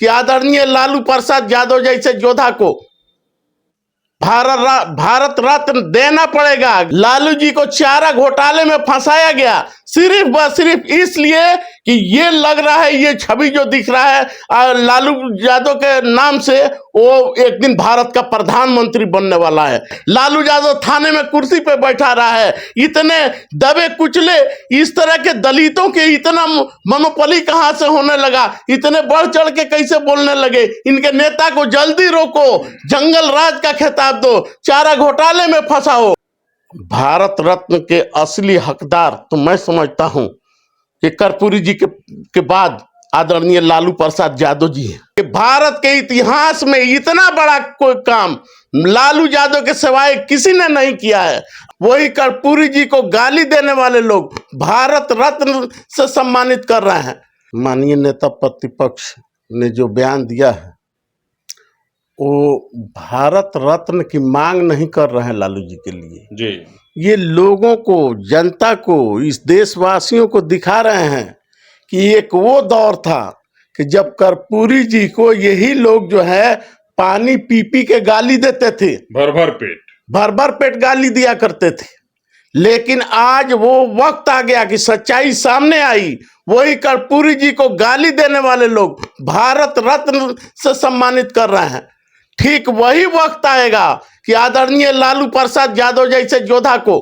कि आदरणीय लालू प्रसाद यादव जैसे योद्धा को भारत रत्न देना पड़ेगा। लालू जी को चारा घोटाले में फंसाया गया सिर्फ बस सिर्फ इसलिए कि ये लग रहा है, ये छवि जो दिख रहा है लालू यादव के नाम से, वो एक दिन भारत का प्रधानमंत्री बनने वाला है। लालू यादव थाने में कुर्सी पे बैठा रहा है। इतने दबे कुचले इस तरह के दलितों के इतना मनोपली कहां से होने लगा? इतने बढ़ चढ़ के कैसे बोलने लगे? इनके नेता को जल्दी रोको, जंगल राज का खिताब दो, चारा घोटाले में फंसाओ। भारत रत्न के असली हकदार तो मैं समझता हूं कि कर्पूरी जी के बाद आदरणीय लालू प्रसाद यादव जी हैं। कि भारत के इतिहास में इतना बड़ा कोई काम लालू यादव के सिवाय किसी ने नहीं किया है। वही कर्पूरी जी को गाली देने वाले लोग भारत रत्न से सम्मानित कर रहे हैं। माननीय नेता प्रतिपक्ष ने जो बयान दिया है वो भारत रत्न की मांग नहीं कर रहे हैं लालू जी के लिए जी। ये लोगों को, जनता को, इस देशवासियों को दिखा रहे हैं कि एक वो दौर था कि जब कर्पूरी जी को यही लोग जो है पानी पी पी के गाली देते थे, भर भर पेट गाली दिया करते थे। लेकिन आज वो वक्त आ गया कि सच्चाई सामने आई। वही कर्पूरी जी को गाली देने वाले लोग भारत रत्न से सम्मानित कर रहे हैं। ठीक वही वक्त आएगा कि आदरणीय लालू प्रसाद यादव जैसे योद्धा को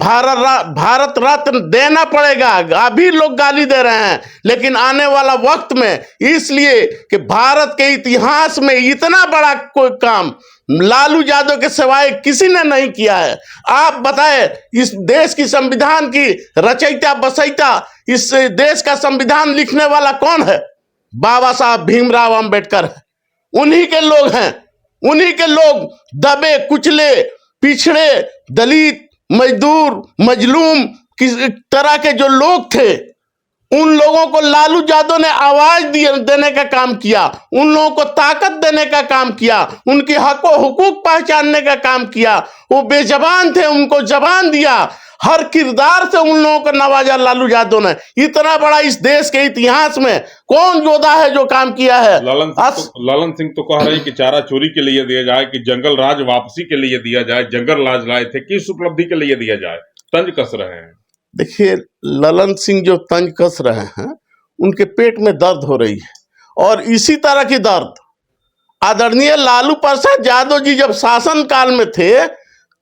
भारत रत्न देना पड़ेगा। अभी लोग गाली दे रहे हैं, लेकिन आने वाला वक्त में, इसलिए कि भारत के इतिहास में इतना बड़ा कोई काम लालू यादव के सिवाय किसी ने नहीं किया है। आप बताएं, इस देश की संविधान की रचयिता बसयिता, इस देश का संविधान लिखने वाला कौन है? बाबा साहब भीमराव अंबेडकर है। उन्हीं के लोग हैं, उन्हीं के लोग दबे कुचले पिछड़े दलित मजदूर मजलूम किस तरह के जो लोग थे, उन लोगों को लालू यादव ने आवाज देने का काम किया, उन लोगों को ताकत देने का काम किया, उनके हक व हुकूक पहचानने का काम किया। वो बेजबान थे, उनको जबान दिया, हर किरदार से उन लोगों को नवाजा लालू यादव ने। इतना बड़ा इस देश के इतिहास में कौन योद्धा है जो काम किया है? ललन सिंह तो कह रहे हैं कि चारा चोरी के लिए दिया जाए, कि जंगल राज वापसी के लिए दिया जाए, जंगल राज लाए थे, किस उपलब्धि के लिए दिया जाए? तंज कस रहे हैं। देखिए, ललन सिंह जो तंज कस रहे हैं, उनके पेट में दर्द हो रही है। और इसी तरह की दर्द आदरणीय लालू प्रसाद यादव जी जब शासन काल में थे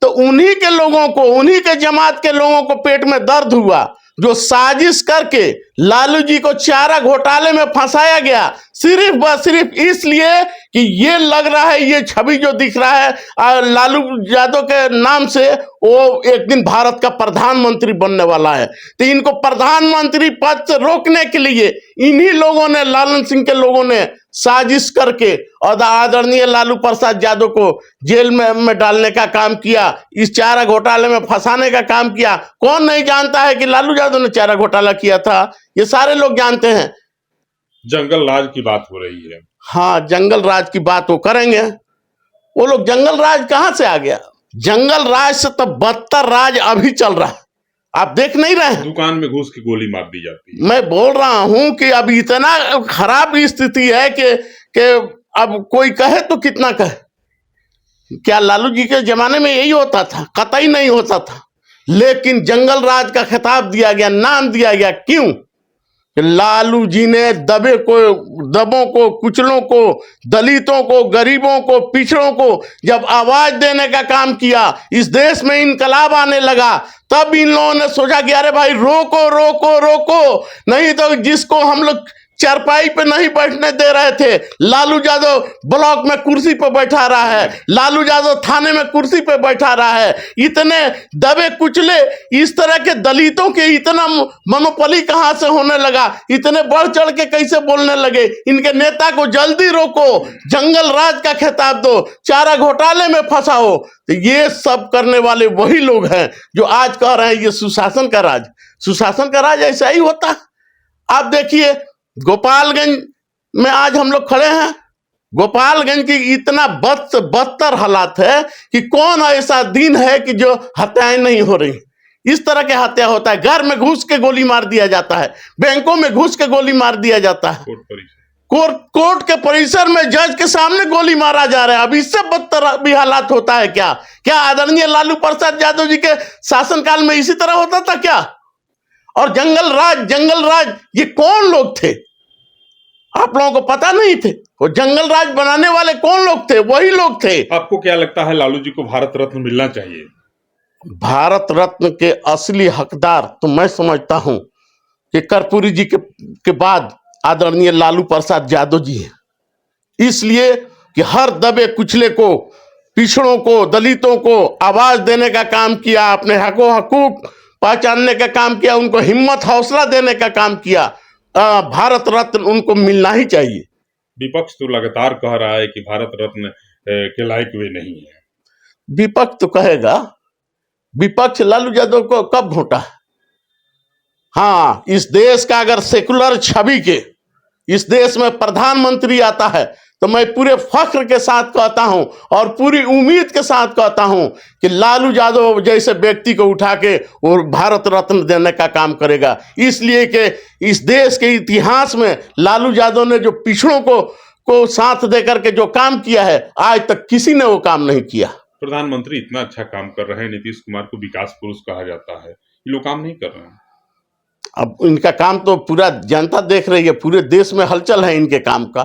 तो उन्हीं के लोगों को, उन्हीं के जमात के लोगों को पेट में दर्द हुआ, जो साजिश करके लालू जी को चारा घोटाले में फंसाया गया सिर्फ बस सिर्फ इसलिए कि ये लग रहा है, ये छवि जो दिख रहा है लालू यादव के नाम से, वो एक दिन भारत का प्रधानमंत्री बनने वाला है। तो इनको प्रधानमंत्री पद से रोकने के लिए इन्हीं लोगों ने, लालन सिंह के लोगों ने साजिश करके और आदरणीय लालू प्रसाद यादव को जेल में डालने का काम किया, इस चारा घोटाले में फंसाने का काम किया। कौन नहीं जानता है कि लालू यादव ने चारा घोटाला किया था? ये सारे लोग जानते हैं। जंगल राज की बात हो रही है। हाँ, जंगल राज की बात वो करेंगे। वो लोग, जंगल राज कहां से आ गया? जंगल राज से तो बदतर राज अभी चल रहा है। आप देख नहीं रहे हैं? दुकान में घुस के गोली मार दी जाती है। मैं बोल रहा हूं कि अब इतना खराब स्थिति है कि अब कोई कहे तो कितना कहे। क्या लालू जी के जमाने में यही होता था? कतई नहीं होता था। लेकिन जंगल राज का खिताब दिया गया, नाम दिया गया। क्यों? कि लालू जी ने दबों को, कुचलों को, दलितों को, गरीबों को, पिछड़ों को जब आवाज देने का काम किया, इस देश में इनकलाब आने लगा, तब इन लोगों ने सोचा कि अरे भाई रोको रोको रोको, नहीं तो जिसको हम लोग चारपाई पे नहीं बैठने दे रहे थे, लालू यादव ब्लॉक में कुर्सी पे बैठा रहा है, लालू यादव थाने में कुर्सी पे बैठा रहा है। इतने दबे कुचले इस तरह के दलितों के इतना मनोपली कहां से होने लगा? इतने बढ़ चढ़ के कैसे बोलने लगे? इनके नेता को जल्दी रोको, जंगल राज का खिताब दो, चारा घोटाले में फंसाओ। तो ये सब करने वाले वही लोग हैं जो आज कह रहे हैं ये सुशासन का राज। सुशासन का राज ऐसा ही होता है। आप देखिए, गोपालगंज में आज हम लोग खड़े हैं। गोपालगंज की इतना बदतर हालात है कि कौन ऐसा दिन है कि जो हत्याएं नहीं हो रही। इस तरह के हत्या होता है। घर में घुस के गोली मार दिया जाता है, बैंकों में घुस के गोली मार दिया जाता है, कोर्ट के परिसर में जज के सामने गोली मारा जा रहा है। अब इससे बदतर भी हालात होता है क्या? क्या आदरणीय लालू प्रसाद यादव जी के शासनकाल में इसी तरह होता था क्या? और जंगल राज ये कौन लोग थे? आप लोगों को पता नहीं थे? वो जंगल राज बनाने वाले कौन लोग थे? वही लोग थे। आपको क्या लगता है लालू जी को भारत रत्न मिलना चाहिए? भारत रत्न के असली हकदार तो मैं समझता हूं कि कर्पूरी जी के बाद आदरणीय लालू प्रसाद यादव जी हैं। इसलिए कि हर दबे कुचले को, पिछड़ों को, दलितों को आवाज देने का काम किया, अपने हकूक पहचानने का काम किया, उनको हिम्मत हौसला देने का काम किया। भारत रत्न उनको मिलना ही चाहिए। विपक्ष तो लगातार कह रहा है कि भारत रत्न के लायक वे नहीं है। विपक्ष तो कहेगा, विपक्ष लालू यादव को कब घोटा है? हाँ, इस देश का अगर सेकुलर छवि के इस देश में प्रधानमंत्री आता है तो मैं पूरे फख्र के साथ कहता हूं और पूरी उम्मीद के साथ कहता हूं कि लालू यादव जैसे व्यक्ति को उठा के और भारत रत्न देने का काम करेगा। इसलिए कि इस देश के इतिहास में लालू यादव ने जो पिछड़ों को साथ देकर के जो काम किया है, आज तक किसी ने वो काम नहीं किया। प्रधानमंत्री इतना अच्छा काम कर रहे हैं, नीतीश कुमार को विकास पुरुष कहा जाता है, ये लोग काम नहीं कर रहे हैं। अब इनका काम तो पूरा जनता देख रही है, पूरे देश में हलचल है इनके काम का।